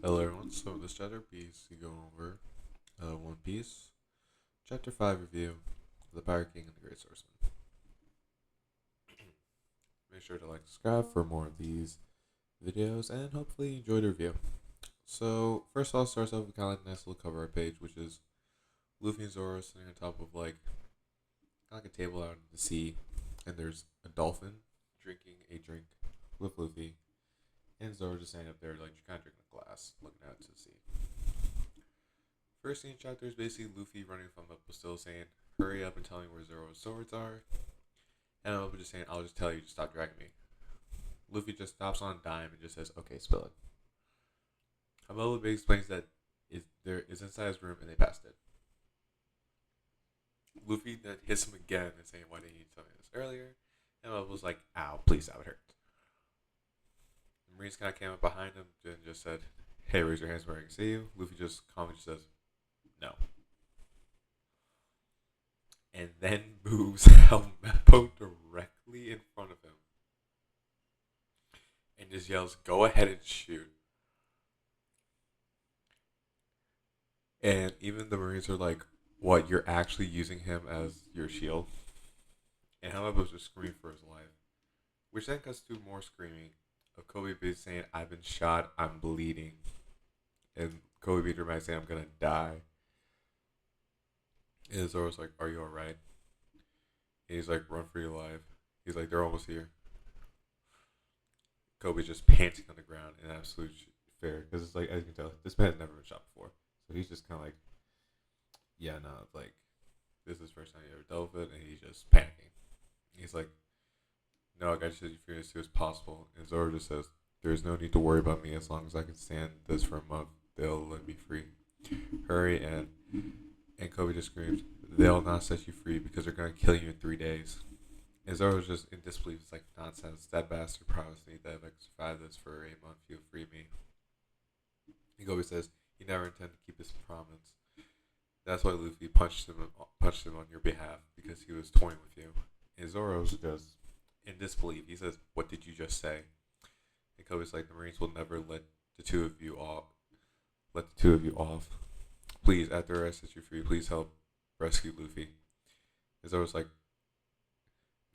Hello everyone, so in this chapter piece we go over One Piece, Chapter 5 review, The Pirate King and the Great Swordsman. Make sure to like subscribe for more of these videos and hopefully enjoy the review. So first of all, starts off with kind of like a nice little cover art page, which is Luffy and Zoro sitting on top of like a table out in the sea, and there's a dolphin drinking a drink with Luffy, and Zoro just standing up there like kind of drinking a glass, looking out to the sea. First scene chapter is basically Luffy running from up still saying, hurry up and tell me where Zoro's swords are. And I'm just saying, I'll just tell you to stop dragging me. Luffy just stops on a dime and just says, okay, spill it. Hamilton explains that there is inside his room and they passed it. Luffy then hits him again and saying, why didn't you tell me this earlier? And Hamilton was like, ow, please, that would hurt. The Marines kind of came up behind him and just said, hey, raise your hands where I can see you. Luffy just calmly just says, no. And then moves Helmeppo directly in front of him and just yells, go ahead and shoot. And even the Marines are like, what, you're actually using him as your shield? And Helmeppo's just screaming for his life. Which then cuts to more screaming of Kobe Beat saying, I've been shot, I'm bleeding. And Kobe Beat dramatic saying, I'm gonna die. And Zoro's like, are you alright? And he's like, run for your life. He's like, they're almost here. Kobe just panting on the ground in absolute fear because it's like, as you can tell, this man had never been shot before, so he's just kind of like, yeah, no, like this is the first time he ever dealt with it, and he's just panicking. He's like, no, I got to set you free as soon as possible. And Zoro just says, there's no need to worry about me as long as I can stand this for a month. They'll let me free. Hurry and Kobe just screams, they'll not set you free because they're gonna kill you in 3 days. And Zoro's just in disbelief. It's like, nonsense. That bastard promised me that if I could survive this for a month, he'll free me. And Kobe says he never intended to keep his promise. That's why Luffy punched him on your behalf because he was toying with you. And Zoro's just in disbelief. He says, "What did you just say?" And Kobe's like, "The Marines will never let the two of you off. Let the two of you off. Please, after I set you free, please help rescue Luffy." And Zoro's like,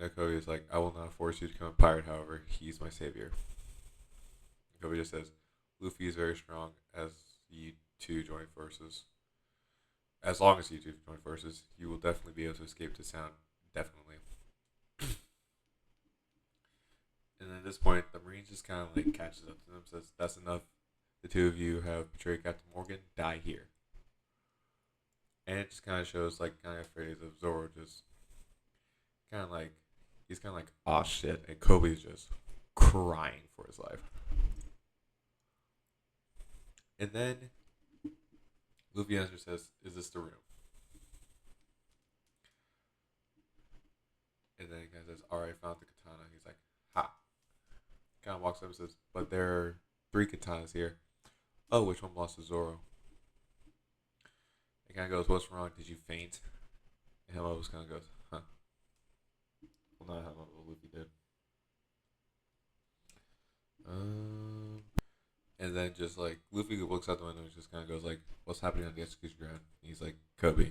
no, Kobe is like, I will not force you to become a pirate, however, he's my savior. Kobe just says, Luffy is very strong as you two join forces. As long as you two join forces, you will definitely be able to escape the sound. Definitely. And at this point, the Marines just kind of like catches up to them, says, that's enough. The two of you have betrayed Captain Morgan. Die here. And it just kind of shows like kind of phrase of Zoro just kind of like, he's kind of like, oh shit. And Kobe's just crying for his life. And then Luffy answers says, is this the room? And then he kind of says, alright, found the katana. He's like, ha. Kind of walks up and says, but there are 3 katanas here. Oh, which one belongs to Zoro? He kind of goes, what's wrong? Did you faint? And Hello just kind of goes, huh. Well, not Hello, but Luffy did. And then just like Luffy looks out the window and just kind of goes like, "What's happening on the execution ground?" And he's like, "Kobe."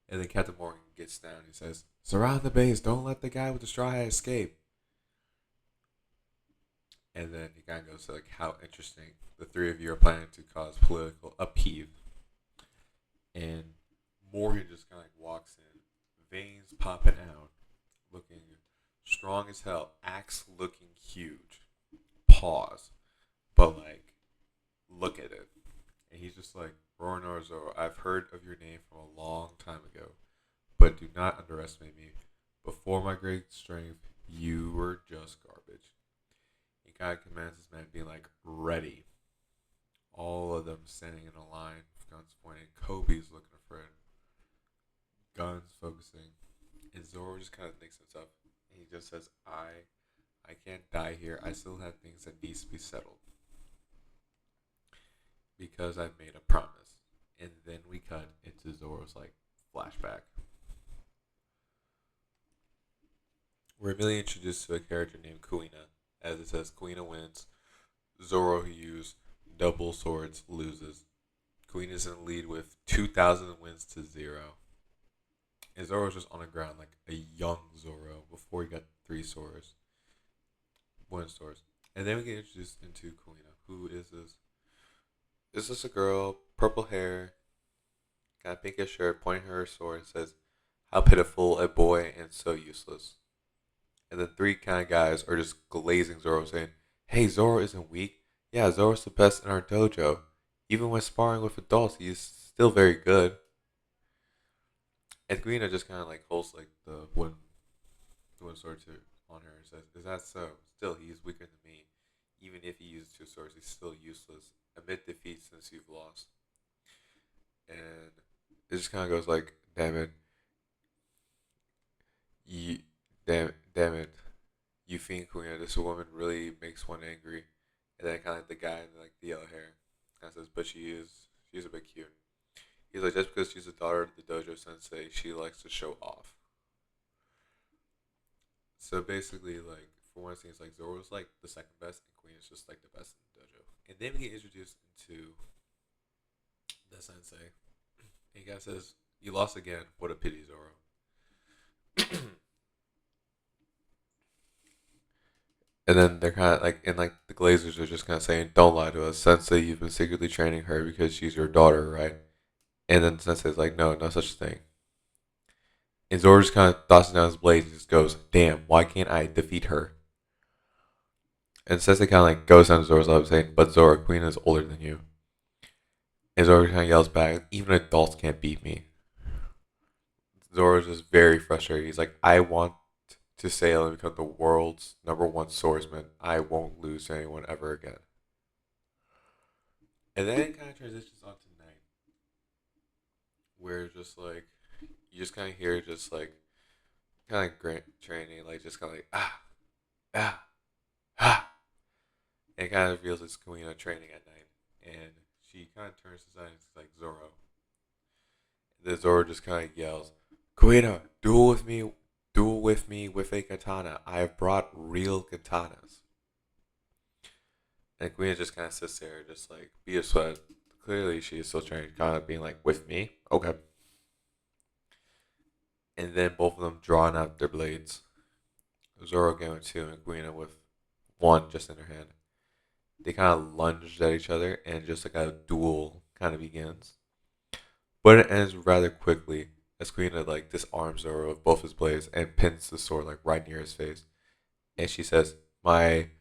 And then Captain Morgan gets down. And he says, "Surround the base. Don't let the guy with the straw hat escape." And then he kind of goes to like how interesting the 3 of you are planning to cause political upheave. And Morgan just kind of like walks in, veins popping out, looking strong as hell, axe looking huge. Pause. But like, look at it. And he's just like, Roronoa Zoro, I've heard of your name from a long time ago, but do not underestimate me. Before my great strength, you were just garbage. He kind of commands his men, being like, ready. All of them standing in a line, guns pointing. Kobe's looking afraid, guns focusing. And Zoro just kind of thinks himself. And he just says, I can't die here. I still have things that needs to be settled. Because I've made a promise. And then we cut into Zoro's like flashback. We're immediately introduced to a character named Kuina. As it says, Kuina wins. Zoro, who used Double Swords loses. Queen is in the lead with 2,000 wins to 0. And Zoro's just on the ground like a young Zoro before he got 3 swords, one swords. And then we get introduced into Kuina. Who is this? Is this a girl, purple hair, kind of pinkish shirt, pointing her sword and says, "How pitiful a boy and so useless." And then three kind of guys are just glazing Zoro, saying, "Hey, Zoro isn't weak. Yeah, Zoro's the best in our dojo. Even when sparring with adults, he's still very good." And Kuina just kind of like holds like the one sword to on her and says, "Is that so? Still, he is weaker than me. Even if he uses 2 swords, he's still useless. Admit defeat since you've lost." And it just kind of goes like, "Damn it, you, damn it, you fiend Kuina. This woman really makes one angry." And then kind of like the guy in like the yellow hair, kind of says, "But she's a bit cute." He's like, "Just because she's the daughter of the dojo sensei, she likes to show off." So basically, like for one thing, it's like Zoro's like the second best, and Queen is just like the best in the dojo. And then we get introduced into the sensei. And he guy says, "You lost again. What a pity, Zoro." And then they're kind of like, and like the Glazers are just kind of saying, "Don't lie to us, Sensei. You've been secretly training her because she's your daughter, right?" And then Sensei's like, "No, no such thing." And Zoro just kind of tosses down his blade and just goes, "Damn, why can't I defeat her?" And Sensei kind of like goes down to Zoro's level saying, "But Zoro, Queen is older than you." And Zoro kind of yells back, "Even adults can't beat me." Zoro's just very frustrated. He's like, "I want to sail and become the world's #1 swordsman. I won't lose to anyone ever again." And then it kind of transitions on to night, where just like you just kind of hear just like kind of like training, like just kind of like ah ah, and it kind of reveals it's Kuina training at night, and she kind of turns aside and it's like Zoro. And then Zoro just kind of yells, "Kuina, duel with me with a katana. I have brought real katanas." And Kuina just kind of sits there, just like be a sweat. Clearly, she is still training, kind of being like, "With me, okay." And then both of them drawing out their blades. Zoro again with 2 and Kuina with 1 just in her hand. They kind of lunged at each other and just like a duel kind of begins. But it ends rather quickly as Kuina like disarms Zoro with both his blades and pins the sword like right near his face. And she says, "My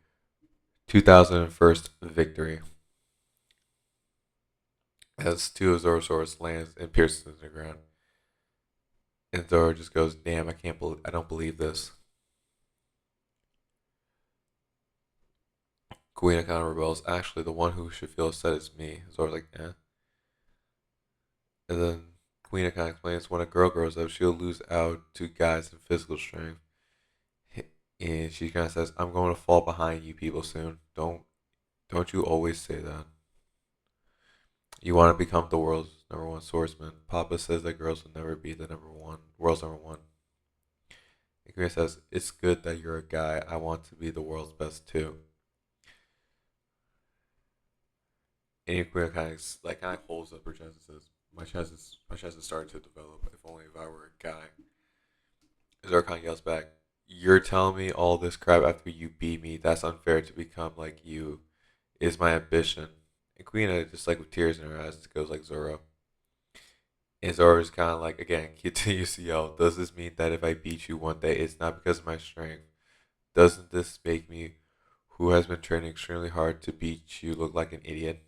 2001st victory." As 2 of Zoro's swords lands and pierces into the ground. And Zoro just goes, "Damn, I don't believe this." Kuina kind of rebels. "Actually, the one who should feel upset is me." Zoro's like, "Eh." And then Kuina kind of explains, "When a girl grows up, she'll lose out to guys in physical strength." And she kind of says, "I'm going to fall behind you people soon. Don't you always say that? You want to become the world's #1 swordsman. Papa says that girls will never be the world's #1." And Kuina says, "It's good that you're a guy. I want to be the world's best too." And Kuina kind of holds up her chest and says, My chest is starting to develop. If only if I were a guy." Zoro kind of yells back, "You're telling me all this crap after you beat me? That's unfair. To become like you is my ambition." And Kuina, just like with tears in her eyes, goes like, "Zoro." And Zoro is kind of like, again, continues to yell, "Does this mean that if I beat you one day, it's not because of my strength? Doesn't this make me, who has been training extremely hard to beat you, look like an idiot?"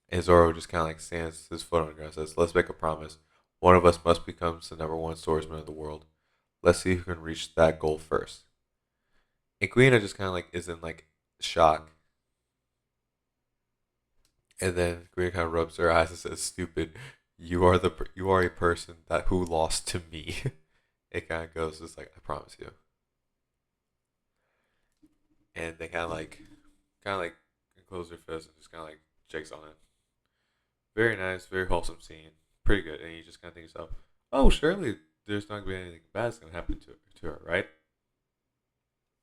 And Zoro just kind of like stands his foot on the ground and says, "Let's make a promise. One of us must become the #1 swordsman of the world. Let's see who can reach that goal first." And Kuina just kind of like is in like shock. And then Kuina kind of rubs her eyes and says, "Stupid. You are a person that who lost to me." It kind of goes just like, "I promise you." And they kind of like close their fist and just kind of like shakes on it. Very nice, very wholesome scene. Pretty good. And you just kind of think to yourself, "Oh, surely there's not going to be anything bad's going to happen to her, right?"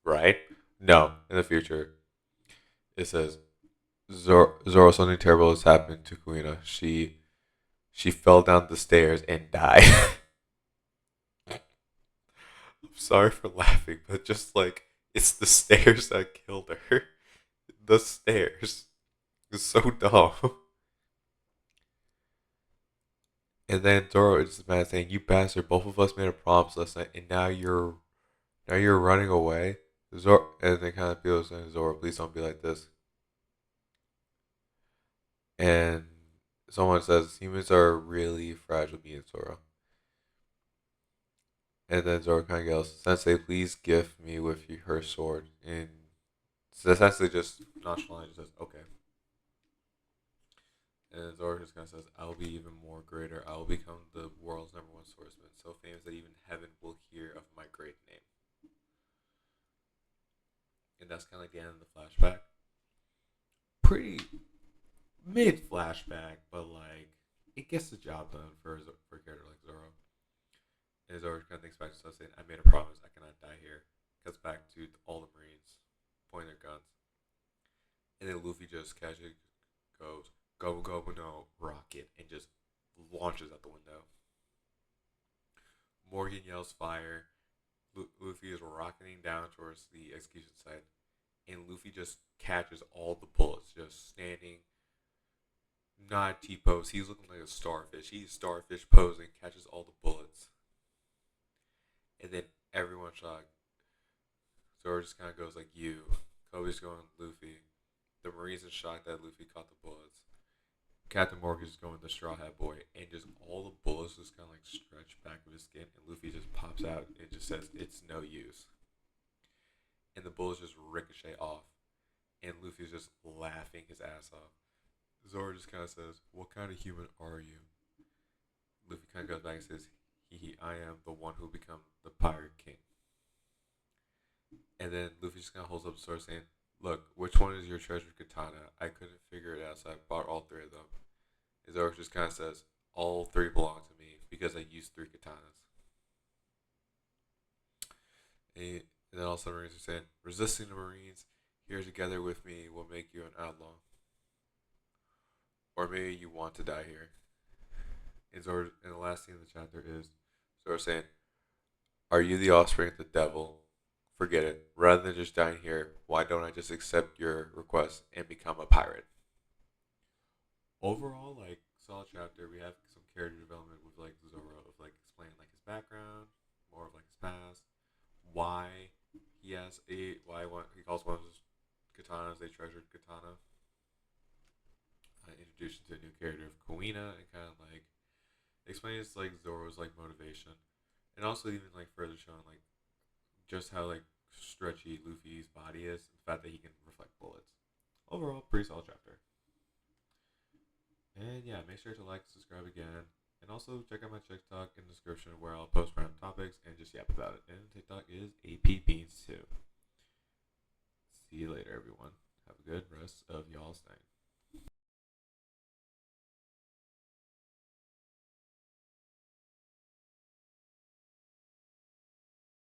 Right? No. In the future, it says Zoro, something terrible has happened to Kuina. She fell down the stairs and died. I'm sorry for laughing, but just like it's the stairs that killed her. The stairs. It's so dumb. And then Zoro is mad saying, "You bastard! Both of us made a promise last night, and now you're running away." Zoro, and then kind of feels saying, "Zoro, please don't be like this." And someone says, "Humans are really fragile beings, Zoro." And then Zoro kind of yells, "Sensei, please gift me with her sword." And so essentially just nonchalantly says, "Okay." And Zoro just kind of says, "I'll be even more greater. I'll become the world's number one swordsman, so famous that even heaven will hear of my great name." And that's kind of like the end of the flashback. Pretty mid flashback, but like it gets the job done for a character like Zoro. And Zoro kind of thinks back to himself saying, "I made a promise. I cannot die here." Cuts back to all the Marines pointing their guns, and then Luffy just casually goes, "Go go no rocket," and just launches out the window. Morgan yells fire. Luffy is rocketing down towards the execution site, and Luffy just catches all the bullets, just standing, not T pose. He's looking like a starfish. He's starfish posing, catches all the bullets, and then everyone's shocked. Zoro just kind of goes like, "You." Kobe's going Luffy. The Marines are shocked that Luffy caught the bullets. Captain Morgan's going the Straw Hat Boy, and just all the bullets just kind of like stretch back of his skin, and Luffy just pops out and just says, "It's no use." And the bullets just ricochet off, and Luffy's just laughing his ass off. Zoro just kind of says, "What kind of human are you?" Luffy kind of goes back and says, I am the one who become the Pirate King." And then Luffy just kind of holds up the sword saying, "Look, which one is your treasured katana? I couldn't figure it out, so I bought all three of them." And Zoro just kind of says, "All three belong to me because I used three katanas." And then also the Marines are saying, "Resisting the Marines here together with me will make you an outlaw. Or maybe you want to die here." And Zoro, and the last scene of the chapter is Zoro saying, "Are you the offspring of the devil? Forget it. Rather than just dying here, why don't I just accept your request and become a pirate?" Overall, like solid chapter. We have some character development with like Zoro of like explaining like his background, more of like his past, why he calls one of his katanas a treasured katana. Introduced to a new character of Kuina and kind of like explains like Zoro's like motivation, and also even like further showing like just how like stretchy Luffy's body is, the fact that he can reflect bullets. Overall, pretty solid chapter. And yeah, make sure to like, subscribe again, and also check out my TikTok in the description where I'll post random topics and just yap about it. And TikTok is AP Beans too. See you later, everyone. Have a good rest of y'all's night.